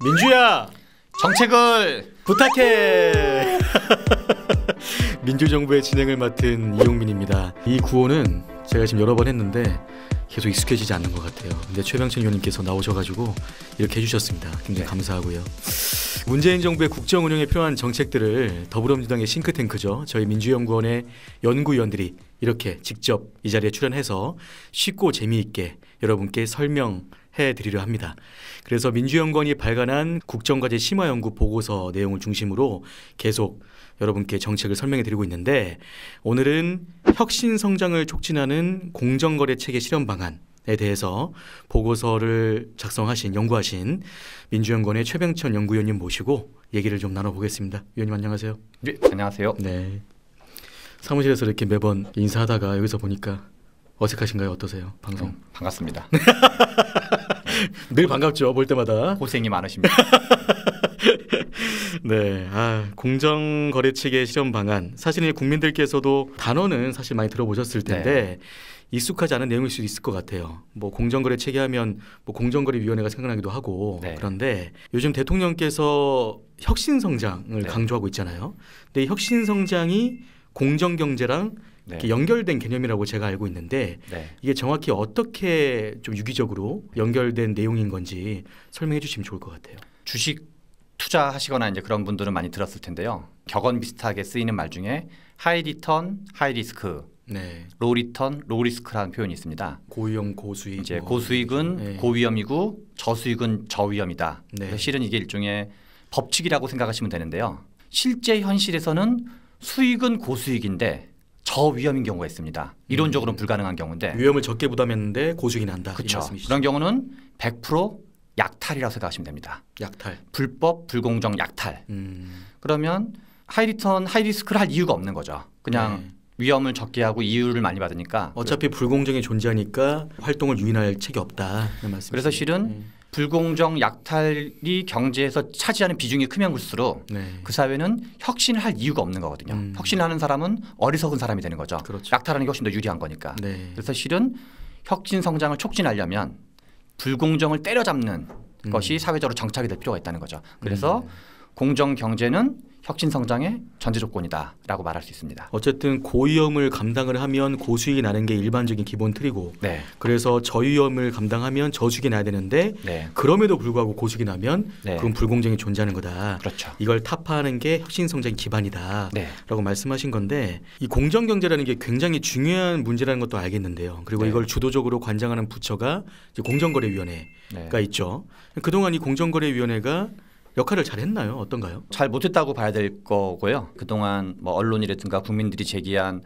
민주야, 정책을 부탁해. 민주정부의 진행을 맡은 이용민입니다. 이 구호는 제가 지금 여러 번 했는데 계속 익숙해지지 않는 것 같아요. 근데 최병천 의원님께서 나오셔가지고 이렇게 해주셨습니다. 굉장히 감사하고요. 문재인 정부의 국정 운영에 필요한 정책들을 더불어민주당의 싱크탱크죠, 저희 민주연구원의 연구위원들이 이렇게 직접 이 자리에 출연해서 쉽고 재미있게 여러분께 설명해 드리려 합니다. 그래서 민주연구원이 발간한 국정과제 심화연구 보고서 내용을 중심으로 계속 여러분께 정책을 설명해 드리고 있는데, 오늘은 혁신성장을 촉진하는 공정거래체계 실현 방안에 대해서 보고서를 작성하신, 연구하신 민주연구원의 최병천 연구위원님 모시고 얘기를 좀 나눠보겠습니다. 위원님 안녕하세요. 네, 안녕하세요. 네. 사무실에서 이렇게 매번 인사하다가 여기서 보니까 어색하신가요? 어떠세요? 방송? 반갑습니다. 늘 반갑죠, 볼 때마다. 고생이 많으십니다. 네, 공정거래체계 실현 방안, 사실은 국민들께서도 단어는 사실 많이 들어보셨을 텐데 익숙하지 않은 내용일 수도 있을 것 같아요. 뭐 공정거래체계 하면 뭐 공정거래위원회가 생각나기도 하고 그런데 요즘 대통령께서 혁신성장을 강조하고 있잖아요. 근데 이 혁신성장이 공정경제랑 이렇게 연결된 개념이라고 제가 알고 있는데 이게 정확히 어떻게 좀 유기적으로 연결된 내용인 건지 설명해 주시면 좋을 것 같아요. 주식 투자하시거나 이제 그런 분들은 많이 들었을 텐데요. 격언 비슷하게 쓰이는 말 중에 하이 리턴, 하이 리스크, 로우 리턴, 로우 리스크라는 표현이 있습니다. 고위험, 고수익. 이제 고수익은 고위험이고 저수익은 저위험이다. 그래서 실은 이게 일종의 법칙이라고 생각하시면 되는데요. 실제 현실에서는 수익은 고수익인데 저위험인 경우가 있습니다. 이론적으로는 불가능한 경우인데 위험을 적게 부담했는데 고수익이 난다. 그렇죠. 그런 경우는 100% 약탈이라고 생각하시면 됩니다. 약탈. 불법, 불공정 약탈. 그러면 하이 리턴, 하이 리스크를 할 이유가 없는 거죠. 그냥 위험을 적게 하고 이유를 많이 받으니까. 어차피 불공정이 존재하니까 활동을 유인할 책이 없다. 그래서 실은 불공정 약탈이 경제에서 차지하는 비중이 크면 클수록 그 사회는 혁신을 할 이유가 없는 거거든요. 혁신을 하는 사람은 어리석은 사람이 되는 거죠. 그렇죠. 약탈하는 게 훨씬 더 유리한 거니까. 그래서 실은 혁신 성장을 촉진하려면 불공정을 때려잡는 것이 사회적으로 정착이 될 필요가 있다는 거죠. 그래서 공정 경제는 혁신 성장의 전제 조건이다라고 말할 수 있습니다. 어쨌든 고위험을 감당을 하면 고수익이 나는 게 일반적인 기본 틀이고, 그래서 저위험을 감당하면 저수익이 나야 되는데 그럼에도 불구하고 고수익이 나면 그건 불공정이 존재하는 거다. 그렇죠. 이걸 타파하는 게 혁신 성장의 기반이다라고 말씀하신 건데, 이 공정 경제라는 게 굉장히 중요한 문제라는 것도 알겠는데요. 그리고 이걸 주도적으로 관장하는 부처가 이제 공정거래위원회가 있죠. 그동안 이 공정거래위원회가 역할을 잘 했나요? 어떤가요? 잘 못했다고 봐야 될 거고요. 그동안 뭐 언론이라든가 국민들이 제기한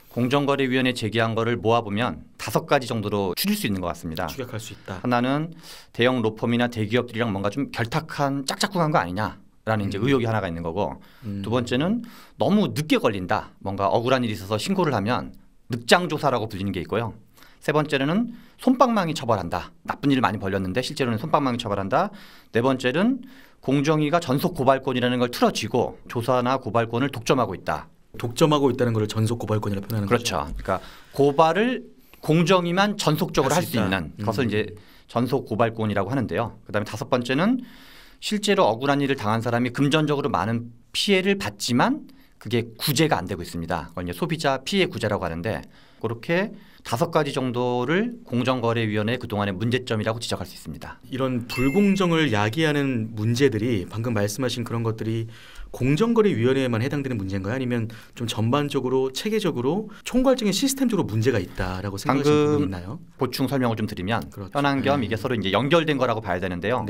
공정거래위원회 제기한 거를 모아보면 5가지 정도로 추릴 수 있는 것 같습니다. 추격할 수 있다. 하나는 대형 로펌이나 대기업들이랑 뭔가 좀 결탁한 짝짝꿍한 거 아니냐라는 이제 의혹이 하나가 있는 거고, 두 번째는 너무 늦게 걸린다. 뭔가 억울한 일이 있어서 신고를 하면 늑장조사라고 불리는 게 있고요. 세 번째는 솜방망이 처벌한다. 나쁜 일을 많이 벌렸는데 실제로는 솜방망이 처벌한다. 네 번째는 공정위가 전속 고발권이라는 걸 틀어쥐고 조사나 고발권을 독점하고 있다. 독점하고 있다는 걸 전속 고발권이라고 표현하는 거죠. 거죠. 그러니까 고발을 공정위만 전속적으로 할 수 있는 것을 이제 전속 고발권이라고 하는데요. 그다음에 5번째는 실제로 억울한 일을 당한 사람이 금전적으로 많은 피해를 받지만 그게 구제가 안 되고 있습니다. 그걸 이제 소비자 피해 구제라고 하는데, 그렇게 5가지 정도를 공정거래위원회의 그동안의 문제점이라고 지적할 수 있습니다. 이런 불공정을 야기하는 문제들이 방금 말씀하신 그런 것들이 공정거래위원회에만 해당되는 문제인가요? 아니면 좀 전반적으로 체계적으로 총괄적인 시스템적으로 문제가 있다라고 생각하시는 부분이 있나요? 보충 설명을 좀 드리면 현안 겸 이게 서로 이제 연결된 거라고 봐야 되는데요.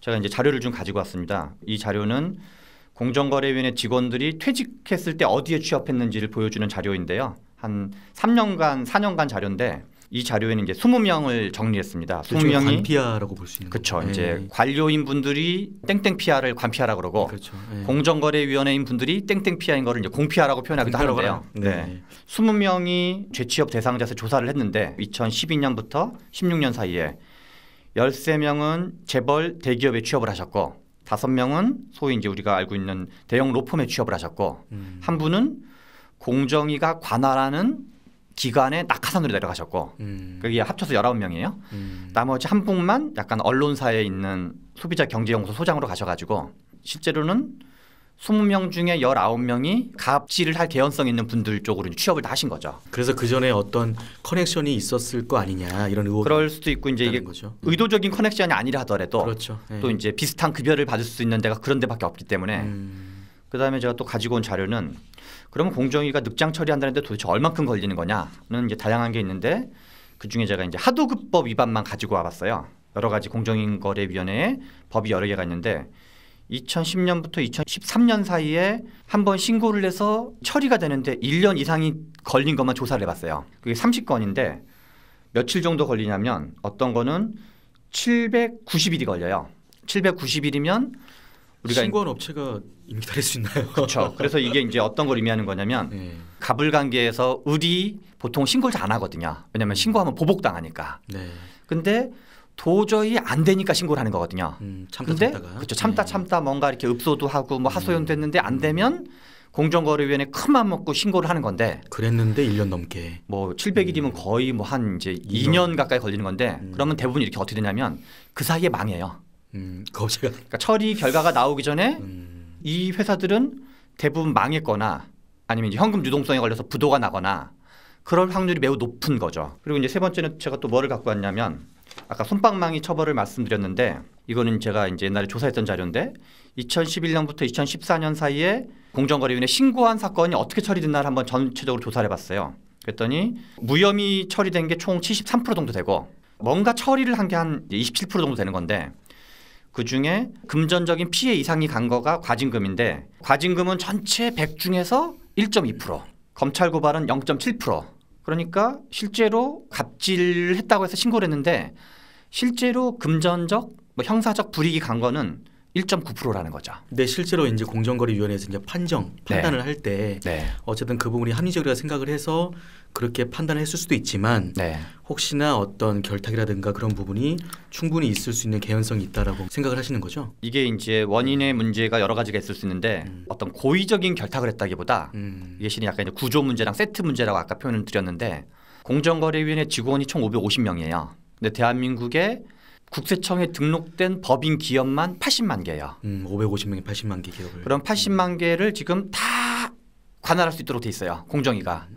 제가 이제 자료를 좀 가지고 왔습니다. 이 자료는 공정거래위원회 직원들이 퇴직했을 때 어디에 취업했는지를 보여주는 자료인데요. 한 3년간, 4년간 자료인데 이 자료에는 이제 20명을 정리했습니다. 20명이 관피아라고 볼 수 있는 거죠. 그렇죠. 이제 관료인 분들이 땡땡 피아를 관피아라고 그러고, 공정거래위원회인 분들이 땡땡 피아인 거를 이제 공피아라고 표현하기도 하는데요. 20명이 재취업 대상자에서 조사를 했는데 2012년부터 16년 사이에 13명은 재벌 대기업에 취업을 하셨고, 5명은 소위 이제 우리가 알고 있는 대형 로펌에 취업을 하셨고, 한 분은 공정위가 관할하는 기관의 낙하산으로 내려가셨고 그게 합쳐서 19명이에요. 나머지 한 분만 약간 언론사에 있는 소비자 경제연구소 소장으로 가셔가지고 실제로는 20명 중에 19명이 갑질을 할 개연성 있는 분들 쪽으로 취업을 다 하신 거죠. 그래서 그 전에 어떤 커넥션이 있었을 거 아니냐 이런 의혹. 그럴 수도 있고 이제 이게 거죠. 의도적인 커넥션이 아니라 하더라도 그렇죠. 또 이제 비슷한 급여를 받을 수 있는 데가 그런 데밖에 없기 때문에 그다음에 제가 또 가지고 온 자료는 그러면 공정위가 늑장 처리한다는데 도대체 얼만큼 걸리는 거냐는 이제 다양한 게 있는데 그 중에 제가 이제 하도급법 위반만 가지고 와봤어요. 여러 가지 공정인거래위원회에 법이 여러 개가 있는데 2010년부터 2013년 사이에 한 번 신고를 해서 처리가 되는데 1년 이상이 걸린 것만 조사를 해봤어요. 그게 30건인데 며칠 정도 걸리냐면 어떤 거는 790일이 걸려요. 790일이면 우리가 신고한 업체가 이미 다를 수 있나요? 그렇죠. 그래서 이게 이제 어떤 걸 의미하는 거냐면 네. 가불관계에서 을이 보통 신고를 잘 안 하거든요. 왜냐하면 신고하면 보복당하니까. 네. 근데 도저히 안 되니까 신고를 하는 거거든요. 참다가. 그렇죠. 참다 뭔가 이렇게 읍소도 하고 뭐 하소연 됐는데 안 되면 공정거래위원회 큰맘 먹고 신고를 하는 건데 그랬는데 1년 넘게 뭐 700일이면 거의 뭐 한 이제 2년 가까이 걸리는 건데 그러면 대부분 이렇게 어떻게 되냐면 그 사이에 망해요. 그 업체가 그러니까 처리 결과가 나오기 전에 이 회사들은 대부분 망했거나 아니면 이제 현금 유동성에 걸려서 부도가 나거나 그럴 확률이 매우 높은 거죠. 그리고 이제 세 번째는 제가 또 뭐를 갖고 왔냐면 아까 솜방망이 처벌을 말씀드렸는데 이거는 제가 이제 옛날에 조사했던 자료인데 2011년부터 2014년 사이에 공정거래위원회 신고한 사건이 어떻게 처리됐나를 한번 전체적으로 조사를 해봤어요. 그랬더니 무혐의 처리된 게 총 73% 정도 되고 뭔가 처리를 한 게 한 27% 정도 되는 건데 그중에 금전적인 피해 이상이 간 거가 과징금인데 과징금은 전체 100 중에서 1.2%, 검찰 고발은 0.7%. 그러니까 실제로 갑질을 했다고 해서 신고를 했는데 실제로 금전적 뭐 형사적 불이익이 간 거는 1.9%라는 거죠. 근데 실제로 이제 공정거래위원회에서 이제 판단을 할 때 어쨌든 그 부분이 합리적이라 생각을 해서 그렇게 판단을 했을 수도 있지만 혹시나 어떤 결탁이라든가 그런 부분이 충분히 있을 수 있는 개연성이 있다라고 생각을 하시는 거죠? 이게 이제 원인의 문제가 여러 가지가 있을 수 있는데 어떤 고의적인 결탁을 했다기보다 이게 실은 약간 이제 구조 문제랑 세트 문제라고 아까 표현을 드렸는데 공정거래위원회 직원이 총 550명이에요. 근데 대한민국에 국세청에 등록된 법인 기업만 80만 개예요. 550명이 80만 개 기업을. 그럼 80만 개를 지금 다 관할할 수 있도록 돼 있어요. 공정위가.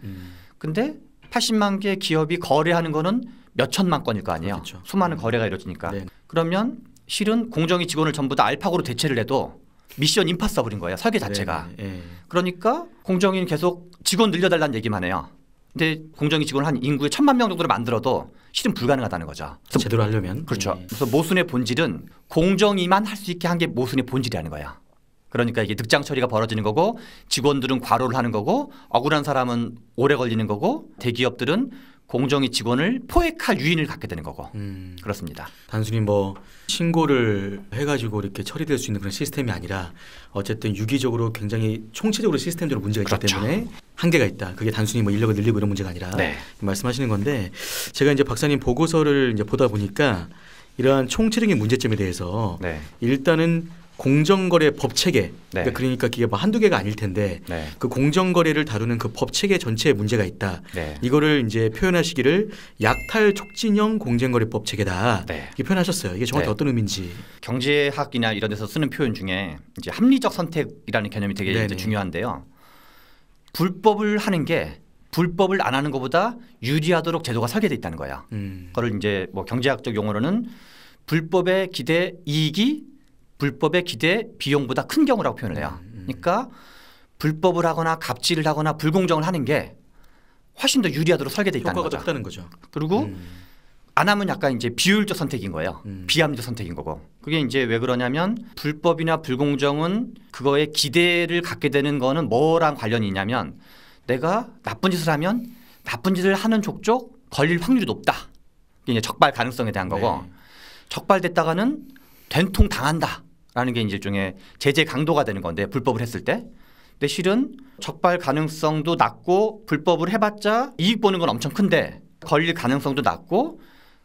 근데 80만 개 기업이 거래하는 거는 몇 천만 건일 거 아니에요. 그렇죠. 수많은 거래가 이루어지니까. 네. 그러면 실은 공정위 직원을 전부 다 알파고로 대체를 해도 미션 임파서블인 거예요. 설계 자체가. 그러니까 공정위는 계속 직원 늘려달라는 얘기만 해요. 근데 공정위 직원을 한 인구의 1000만 명 정도를 만들어도 실은 불가능하다는 거죠. 제대로 하려면. 그렇죠. 그래서 모순의 본질은 공정위만 할 수 있게 한 게 모순의 본질이라는 거야. 그러니까 이게 늑장 처리가 벌어지는 거고 직원들은 과로를 하는 거고 억울한 사람은 오래 걸리는 거고 대기업들은 공정위 직원을 포획할 유인을 갖게 되는 거고 그렇습니다. 단순히 뭐 신고를 해가지고 이렇게 처리될 수 있는 그런 시스템이 아니라 어쨌든 유기적으로 굉장히 총체적으로 시스템적으로 문제가 있기 그렇죠. 때문에 한계가 있다. 그게 단순히 뭐 인력을 늘리고 이런 문제가 아니라 말씀하시는 건데 제가 이제 박사님 보고서를 이제 보다 보니까 이러한 총체적인 문제점에 대해서 일단은 공정거래 법체계 그러니까 그게 뭐 한두 개가 아닐 텐데 그 공정거래를 다루는 그 법체계 전체에 문제가 있다. 이거를 이제 표현하시기를 약탈 촉진형 공정거래법 체계다. 이렇게 표현하셨어요. 이게 정확히 어떤 의미인지. 경제학이나 이런 데서 쓰는 표현 중에 이제 합리적 선택이라는 개념이 되게 이제 중요한데요. 불법을 하는 게 불법을 안 하는 것보다 유리하도록 제도가 설계돼 있다는 거예요. 그걸 이제 뭐 경제학적 용어로는 불법의 기대 이익이 불법의 기대 비용보다 큰 경우라고 표현을 해요. 그러니까 불법을 하거나 갑질을 하거나 불공정을 하는 게 훨씬 더 유리하도록 설계돼 있다는 효과가 거죠. 더 크다는 거죠. 그리고 안 하면 약간 이제 비효율적 선택인 거예요. 비합리적 선택인 거고. 그게 이제 왜 그러냐면 불법이나 불공정은 그거에 기대를 갖게 되는 거는 뭐랑 관련이 있냐면 내가 나쁜 짓을 하면 나쁜 짓을 하는 족족 걸릴 확률이 높다. 이게 이제 적발 가능성에 대한 거고 적발됐다가는 된통 당한다라는 게 이제 일종의 제재 강도가 되는 건데 불법을 했을 때. 근데 실은 적발 가능성도 낮고 불법을 해봤자 이익 보는 건 엄청 큰데 걸릴 가능성도 낮고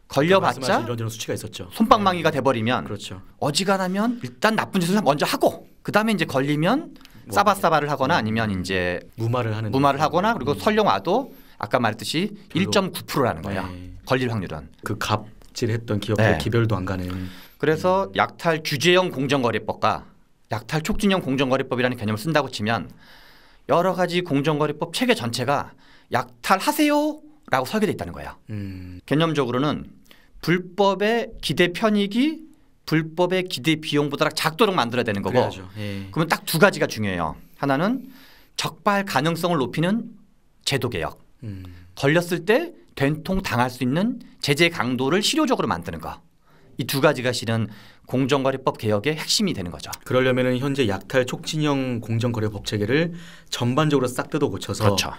걸려봤자 이런 수치가 있었죠. 솜방망이가 돼버리면 그렇죠. 어지간하면 일단 나쁜 짓을 먼저 하고 그다음에 이제 걸리면 싸바싸바를 하거나 아니면 이제 무마를 하거나 그리고 설령 와도 아까 말했듯이 1.9%라는 거예요. 네. 걸릴 확률은. 그 갑질했던 기업들 네. 기별도 안 가는. 그래서 약탈 규제형 공정거래법과 약탈 촉진형 공정거래법이라는 개념을 쓴다고 치면 여러 가지 공정거래법 체계 전체가 약탈하세요라고 설계되어 있다는 거예요. 개념적으로는 불법의 기대 편익이 불법의 기대 비용보다 작도록 만들어야 되는 거고. 예. 그러면 딱 두 가지가 중요해요. 하나는 적발 가능성을 높이는 제도 개혁. 걸렸을 때 된통 당할 수 있는 제재 강도를 실효적으로 만드는 거. 이 두 가지가 실은 공정거래법 개혁의 핵심이 되는 거죠. 그러려면은 현재 약탈 촉진형 공정거래법 체계를 전반적으로 싹 뜯어 고쳐서 그렇죠.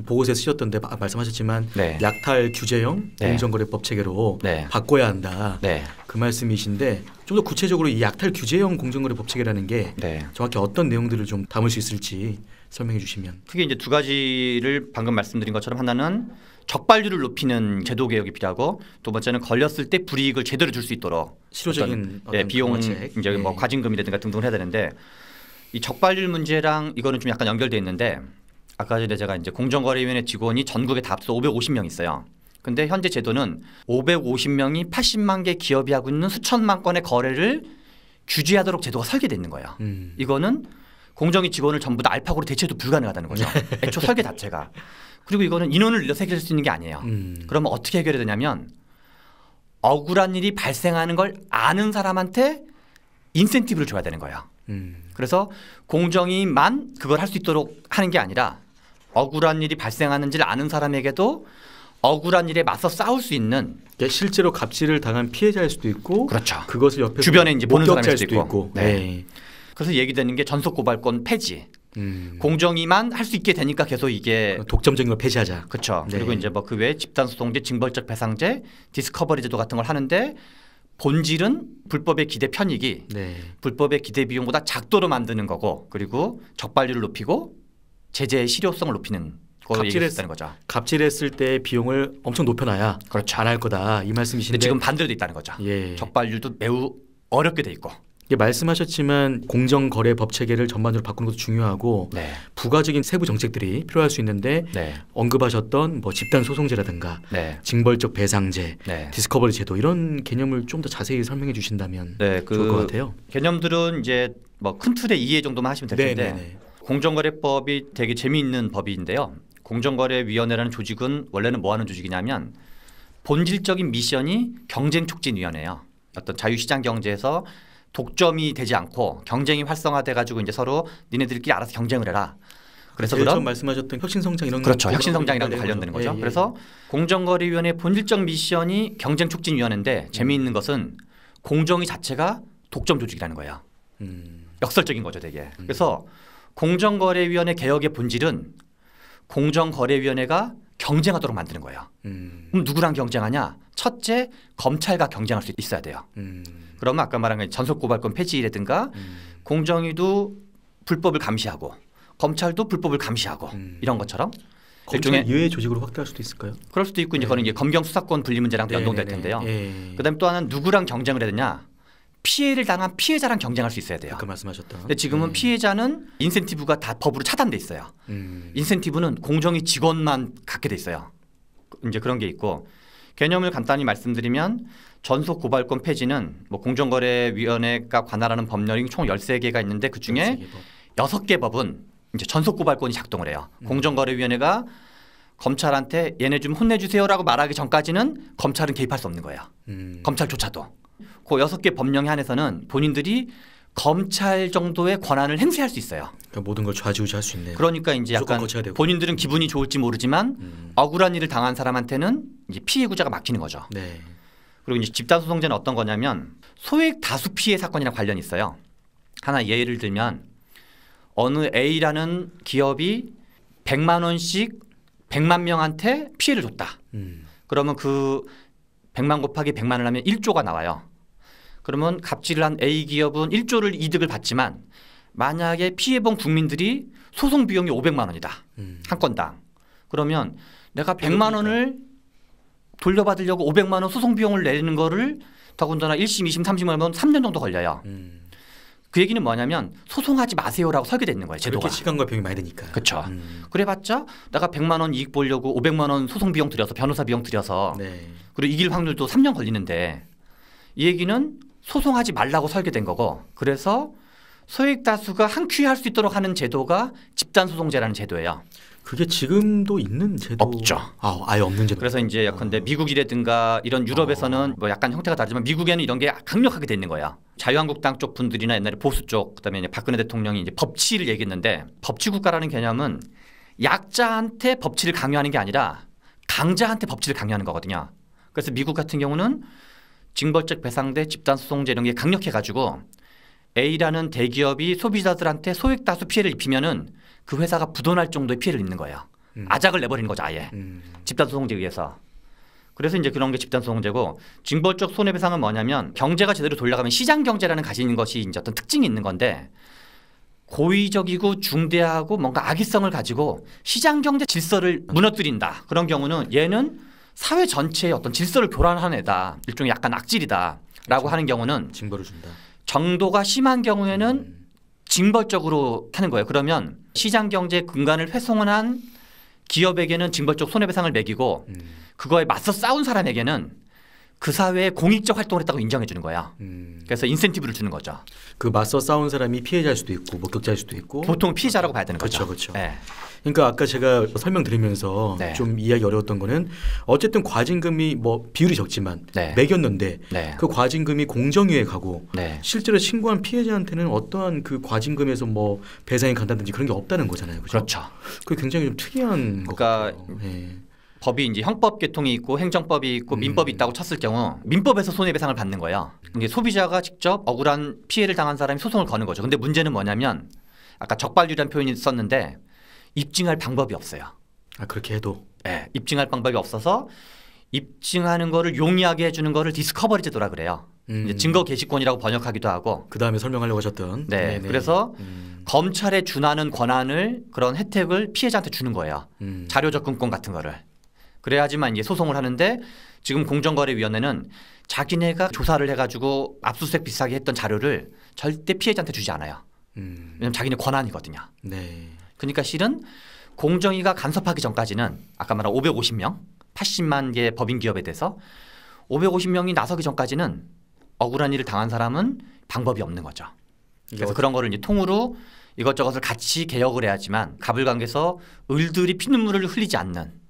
보고서에 쓰셨던데 말씀하셨지만 네. 약탈 규제형 네. 공정거래법 체계로 네. 바꿔야 한다. 네. 그 말씀이신데 좀 더 구체적으로 이 약탈 규제형 공정거래법 체계라는 게 네. 정확히 어떤 내용들을 좀 담을 수 있을지 설명해 주시면. 크게 이제 두 가지를 방금 말씀드린 것처럼 하나는 적발률을 높이는 제도 개혁이 필요하고 두 번째는 걸렸을 때 불이익을 제대로 줄 수 있도록 실효적인 어떤, 비용 방어책. 이제 뭐 예. 과징금이라든가 등등을 해야 되는데 이 적발률 문제랑 이거는 좀 약간 연결돼 있는데 아까 전에 제가 이제 공정거래위원회 직원이 전국에 다 합쳐 550명 있어요. 근데 현재 제도는 550명이 80만 개 기업이 하고 있는 수천만 건의 거래를 규제하도록 제도가 설계돼 있는 거예요. 이거는 공정위 직원을 전부 다 알파고로 대체도 불가능하다는 거죠. 애초 설계 자체가. 그리고 이거는 인원을 늘려서 해결할 수 있는 게 아니에요. 그러면 어떻게 해결해야 되냐면 억울한 일이 발생하는 걸 아는 사람한테 인센티브를 줘야 되는 거예요. 그래서 공정위만 그걸 할 수 있도록 하는 게 아니라 억울한 일이 발생하는지를 아는 사람에게도 억울한 일에 맞서 싸울 수 있는 그러니까 실제로 갑질을 당한 피해자일 수도 있고 그렇죠. 그것을 옆에서 주변에 이제 보는 사람일 목격자일 수도 있고. 네. 그래서 얘기되는 게 전속고발권 폐지. 공정위만 할 수 있게 되니까 계속 이게 독점적인 걸 폐지하자. 그렇죠. 네. 그리고 이제 뭐 그 외에 집단소송제, 징벌적 배상제, 디스커버리 제도 같은 걸 하는데 본질은 불법의 기대 편익이 네. 불법의 기대 비용보다 작도로 만드는 거고 그리고 적발률을 높이고 제재의 실효성을 높이는 거로 얘기했다는 거죠. 갑질했을 때 비용을 엄청 높여놔야 그렇죠. 안 할 거다 이 말씀이신데 근데 지금 반대로 돼 있다는 거죠. 예. 적발률도 매우 어렵게 돼 있고. 이게 말씀하셨지만 공정거래법 체계를 전반적으로 바꾸는 것도 중요하고 네. 부가적인 세부 정책들이 필요할 수 있는데 네. 언급하셨던 뭐 집단 소송제라든가 네. 징벌적 배상제, 네. 디스커버리 제도 이런 개념을 좀 더 자세히 설명해 주신다면 네, 좋을 것 같아요. 개념들은 이제 뭐 큰 틀의 이해 정도만 하시면 될 텐데 네네네. 공정거래법이 되게 재미있는 법인데요. 공정거래위원회라는 조직은 원래는 뭐 하는 조직이냐면 본질적인 미션이 경쟁촉진위원회예요. 어떤 자유시장 경제에서 독점이 되지 않고 경쟁이 활성화돼 가지고 이제 서로 니네들끼리 알아서 경쟁을 해라. 그래서 제일 그런 처음 말씀하셨던 혁신성장 이런 그렇죠. 거 혁신성장이랑도 관련되는 거죠. 예, 예. 그래서 공정거래위원회 본질적 미션이 경쟁촉진위원회인데 재미있는 것은 공정위 자체가 독점 조직이라는 거예요. 역설적인 거죠, 되게. 그래서 공정거래위원회 개혁의 본질은 공정거래위원회가 경쟁하도록 만드는 거예요. 그럼 누구랑 경쟁하냐? 첫째, 검찰과 경쟁할 수 있어야 돼요. 그러면 아까 말한 전속고발권 폐지라든가 공정위도 불법을 감시하고 검찰도 불법을 감시하고 이런 것처럼 검찰 일종의 이외의 조직으로 확대할 수도 있을까요? 그럴 수도 있고 이제 그거는 이제 검경 수사권 분리 문제랑도 연동될 텐데요. 예. 그다음에 또 하나는 누구랑 경쟁을 해야 되냐? 피해를 당한 피해자랑 경쟁할 수 있어야 돼요. 아까 말씀하셨던. 근데 지금은 피해자는 인센티브가 다 법으로 차단돼 있어요. 인센티브는 공정위 직원만 갖게 돼 있어요. 이제 그런 게 있고 개념을 간단히 말씀드리면 전속 고발권 폐지는 뭐 공정거래위원회가 관할하는 법령이 총 13개가 있는데 그중에 6개 법은 이제 전속 고발권이 작동을 해요. 공정거래위원회가 검찰한테 얘네 좀 혼내주세요라고 말하기 전까지는 검찰은 개입할 수 없는 거예요. 검찰조차도. 그 6개 법령에 한해서는 본인들이 검찰 정도의 권한을 행사할 수 있어요. 그러니까 모든 걸 좌지우지할 수 있네요. 그러니까 이제 무조건 약간 거쳐야 되고. 본인들은 기분이 좋을지 모르지만 억울한 일을 당한 사람한테는 이제 피해 구자가 막히는 거죠. 네. 그리고 이제 집단 소송제는 어떤 거냐면 소액 다수 피해 사건이랑 관련이 있어요. 하나 예를 들면 어느 A라는 기업이 100만 원씩 100만 명한테 피해를 줬다. 그러면 그 100만 곱하기 100만을 하면 1조가 나와요. 그러면 갑질을 한 A 기업은 1조를 이득을 받지만 만약에 피해본 국민들이 소송 비용이 500만 원이다. 한 건당. 그러면 내가 100만 원을 돌려받으려고 500만 원 소송 비용을 내는 거를 더군다나 1심, 2심, 3심 하면 3년 정도 걸려요. 그 얘기는 뭐냐면 소송하지 마세요라고 설계돼 있는 거예요. 제도가. 그렇게 시간과 비용이 많이 드니까. 그렇죠. 그래봤자 내가 100만 원 이익 보려고 500만 원 소송 비용 들여서 변호사 비용 들여서 네. 그리고 이길 확률도 3년 걸리는데 이 얘기는 소송하지 말라고 설계된 거고 그래서 소액 다수가 한 큐에 할 수 있도록 하는 제도가 집단소송제라는 제도예요. 그게 지금도 있는 제도 없죠. 아예 없는 제도. 그래서 이제 예컨대 미국이라든가 이런 유럽에서는 뭐 약간 형태가 다르지만 미국에는 이런 게 강력하게 돼 있는 거야. 자유한국당 쪽 분들이나 옛날에 보수 쪽 그다음에 이제 박근혜 대통령이 이제 법치를 얘기했는데 법치 국가라는 개념은 약자한테 법치를 강요하는 게 아니라 강자한테 법치를 강요하는 거거든요. 그래서 미국 같은 경우는 징벌적 배상대 집단소송제 이런 게 강력해가지고 A라는 대기업이 소비자들한테 소액 다수 피해를 입히면은 그 회사가 부도날 정도의 피해를 입는 거예요. 아작을 내버리는 거죠, 아예. 집단소송제에 의해서. 그래서 이제 그런 게 집단소송제고 징벌적 손해배상은 뭐냐면 경제가 제대로 돌아가면 시장경제라는 가지는 것이 이제 어떤 특징이 있는 건데 고의적이고 중대하고 뭔가 악의성을 가지고 시장경제 질서를 무너뜨린다. 그런 경우는 얘는 사회 전체의 어떤 질서를 교란하는 애다. 일종의 약간 악질이다. 라고 하는 경우는 징벌을 준다. 정도가 심한 경우에는 징벌적으로 하는 거예요. 그러면 시장경제 근간을 훼손한 기업에게는 징벌적 손해배상을 매기고 그거에 맞서 싸운 사람에게는 그 사회에 공익적 활동을 했다고 인정해 주는 거야. 그래서 인센티브를 주는 거죠. 그 맞서 싸운 사람이 피해자일 수도 있고 목격자일 수도 있고 보통 피해자라고 봐야 되는 거죠. 그렇죠. 네. 그러니까 아까 제가 설명드리면서 네. 좀 이해하기 어려웠던 거는 어쨌든 과징금이 뭐 비율이 적지만 네. 매겼는데 네. 그 과징금이 공정위에 가고 네. 실제로 신고한 피해자한테는 어떠한 그 과징금에서 뭐 배상이 간다든지 그런 게 없다는 거잖아요. 그렇죠? 그렇죠. 그게 굉장히 좀 특이한 것 그러니까 같아요. 네. 법이 이제 형법 계통이 있고 행정법이 있고 민법이 있다고 쳤을 경우 민법에서 손해배상을 받는 거예요. 이게 소비자가 직접 억울한 피해를 당한 사람이 소송을 거는 거죠. 근데 문제는 뭐냐면 아까 적발유리라는 표현이 썼는데 입증할 방법이 없어요. 아 그렇게 해도 네, 입증할 방법이 없어서 입증하는 거를 용이하게 해주는 거를 디스커버리 제도라 그래요. 이제 증거 개시권이라고 번역하기도 하고. 그 다음에 설명하려고 하셨던. 네, 네네. 그래서 검찰에 준하는 권한을 그런 혜택을 피해자한테 주는 거예요. 자료 접근권 같은 거를. 그래야지만 이제 소송을 하는데 지금 공정거래위원회는 자기네가 조사를 해가지고 압수수색 비슷하게 했던 자료를 절대 피해자한테 주지 않아요. 왜냐면 자기네 권한이거든요. 네. 그러니까 실은 공정위가 간섭하기 전까지는 아까 말한 550명, 80만 개 법인 기업에 대해서 550명이 나서기 전까지는 억울한 일을 당한 사람은 방법이 없는 거죠. 그래서 그런 거를 이제 통으로 이것저것을 같이 개혁을 해야지만 가불관계에서 을들이 피눈물을 흘리지 않는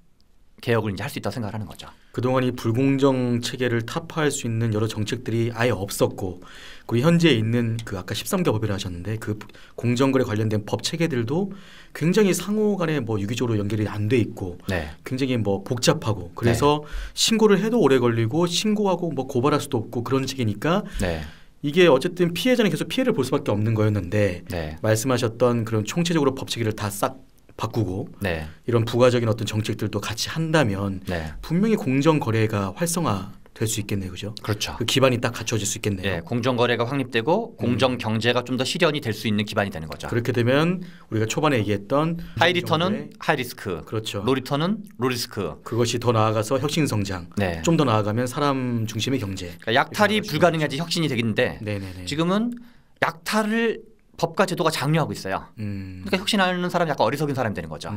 개혁을 이제 할 수 있다고 생각하는 거죠. 그동안 이 불공정 체계를 타파할 수 있는 여러 정책들이 아예 없었고 그리고 현재 있는 그 아까 13개 법이라 하셨는데 그 공정거래 관련된 법 체계들도 굉장히 상호 간에 뭐 유기적으로 연결이 안 돼 있고 네. 굉장히 뭐 복잡하고 그래서 신고를 해도 오래 걸리고 신고하고 뭐 고발할 수도 없고 그런 체계니까 네. 이게 어쨌든 피해자는 계속 피해를 볼 수밖에 없는 거였는데 네. 말씀하셨던 그런 총체적으로 법 체계를 다 싹 바꾸고 네. 이런 부가적인 어떤 정책들도 같이 한다면 네. 분명히 공정 거래가 활성화될 수 있겠네요, 그죠? 그렇죠. 그 기반이 딱 갖춰질 수 있겠네요. 네, 공정거래가 확립되고 공정 경제가 좀 더 실현이 될 수 있는 기반이 되는 거죠. 그렇게 되면 우리가 초반에 얘기했던 하이 리턴은 하이 리스크, 그렇죠. 로 리턴은 로 리스크. 그것이 더 나아가서 혁신 성장, 네. 좀 더 나아가면 사람 중심의 경제. 그러니까 약탈이 불가능해야지 혁신이 되겠는데 네네네. 지금은 약탈을 법과 제도가 장려하고 있어요. 그러니까 혁신하는 사람이 약간 어리석은 사람이 되는 거죠.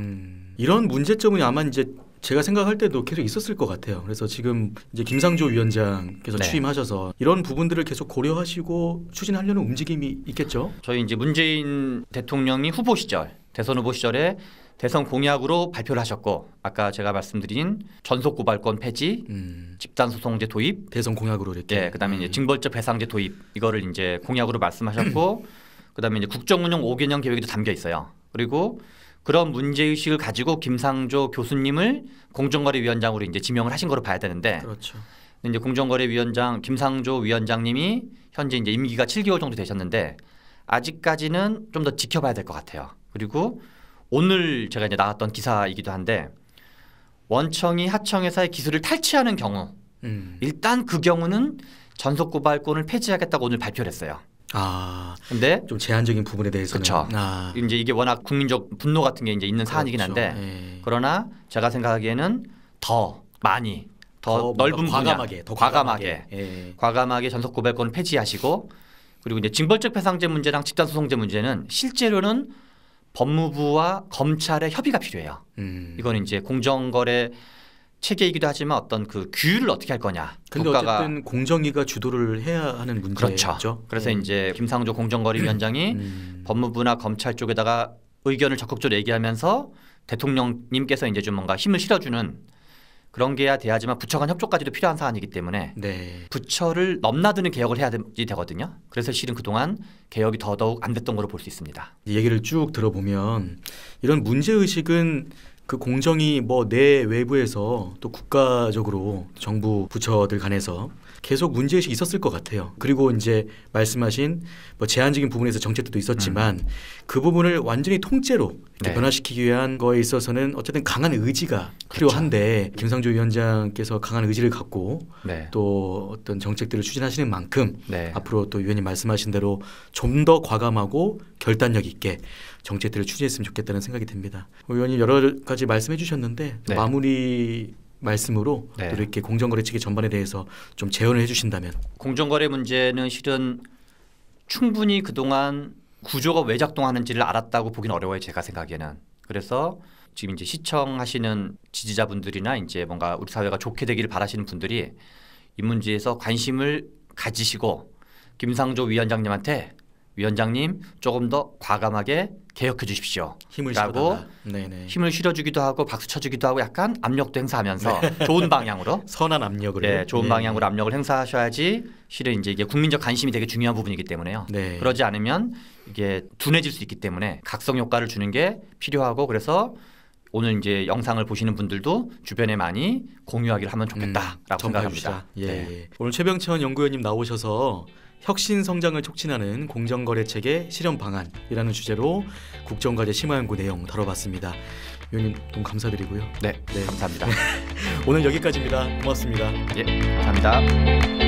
이런 문제점은 아마 이제 제가 생각할 때도 계속 있었을 것 같아요. 그래서 지금 이제 김상조 위원장께서 네. 취임하셔서 이런 부분들을 계속 고려하시고 추진하려는 움직임이 있겠죠. 저희 이제 문재인 대통령이 후보 시절 대선 후보 시절에 대선 공약으로 발표를 하셨고 아까 제가 말씀드린 전속 고발권 폐지, 집단 소송제 도입, 대선 공약으로 이렇게. 네, 그다음에 이제 징벌적 배상제 도입 이거를 이제 공약으로 말씀하셨고. 그다음에 이제 국정운영 5개년 계획에도 담겨 있어요. 그리고 그런 문제의식을 가지고 김상조 교수님을 공정거래위원장으로 이제 지명을 하신 거로 봐야 되는데 그렇죠. 이제 공정거래위원장 김상조 위원장님이 현재 이제 임기가 7개월 정도 되셨는데 아직까지는 좀 더 지켜봐야 될 것 같아요. 그리고 오늘 제가 이제 나왔던 기사이기도 한데 원청이 하청회사의 기술을 탈취하는 경우 일단 그 경우는 전속고발권을 폐지하겠다고 오늘 발표를 했어요. 아, 근데 좀 제한적인 부분에 대해서는. 그렇죠. 아, 이제 이게 워낙 국민적 분노 같은 게 이제 있는 사안이긴 그렇죠. 한데 예. 그러나 제가 생각하기에는 더 많이 더 넓은 과감하게, 분야, 과감하게 예. 과감하게 전속 고발권을 폐지하시고 그리고 이제 징벌적 배상제 문제랑 집단소송제 문제는 실제로는 법무부와 검찰의 협의가 필요해요. 이거는 이제 공정거래 체계이기도 하지만 어떤 그 규율을 어떻게 할 거냐. 근데 어쨌든 공정위가 주도를 해야 하는 문제죠. 그렇죠. 그래서 이제 김상조 공정거래위원장이 법무부나 검찰 쪽에다가 의견을 적극적으로 얘기하면서 대통령님께서 이제 좀 뭔가 힘을 실어주는 그런 게 돼야지만 부처 간 협조까지도 필요한 사안이기 때문에 네. 부처를 넘나드는 개혁을 해야 되거든요. 그래서 실은 그동안 개혁이 더더욱 안 됐던 거로 볼 수 있습니다. 이 얘기를 쭉 들어보면 이런 문제의식은 그 공정이 뭐 내 외부에서 또 국가적으로 정부 부처들 간에서 계속 문제의식이 있었을 것 같아요. 그리고 이제 말씀하신 뭐 제한적인 부분에서 정책들도 있었지만 그 부분을 완전히 통째로 이렇게 네. 변화시키기 위한 거에 있어서는 어쨌든 강한 의지가 필요한데 김상조 위원장께서 강한 의지를 갖고 네. 또 어떤 정책들을 추진하시는 만큼 네. 앞으로 또 위원님 말씀하신 대로 좀 더 과감하고 결단력 있게 정책들을 추진했으면 좋겠다는 생각이 듭니다. 의원님 여러 가지 말씀해 주셨는데 네. 마무리 말씀으로 네. 또 이렇게 공정거래 체계 전반에 대해서 좀 재언을 해주신다면. 공정거래 문제는 실은 충분히 그동안 구조가 왜 작동하는지를 알았다고 보기는 어려워요. 제가 생각에는. 그래서 지금 이제 시청하시는 지지자분들이나 이제 뭔가 우리 사회가 좋게 되기를 바라시는 분들이 이 문제에서 관심을 가지시고 김상조 위원장님한테 위원장님 조금 더 과감하게 개혁해 주십시오. 힘을 라고 네네. 힘을 실어주기도 하고 박수 쳐주기도 하고 약간 압력도 행사하면서 좋은 방향으로 선한 압력으로. 네, 좋은 방향으로 압력을 행사하셔야지 실은 이제 이게 국민적 관심이 되게 중요한 부분이기 때문에요. 네. 그러지 않으면 이게 둔해질 수 있기 때문에 각성 효과를 주는 게 필요하고 그래서 오늘 이제 영상을 보시는 분들도 주변에 많이 공유하기를 하면 좋겠다라고 생각합니다. 예, 네. 예. 오늘 최병천 연구위원님 나오셔서 혁신 성장을 촉진하는 공정거래 체계 실현 방안이라는 주제로 국정과제 심화연구 내용 다뤄봤습니다. 위원님 너무 감사드리고요. 네, 감사합니다. 오늘 여기까지입니다. 고맙습니다. 예, 감사합니다.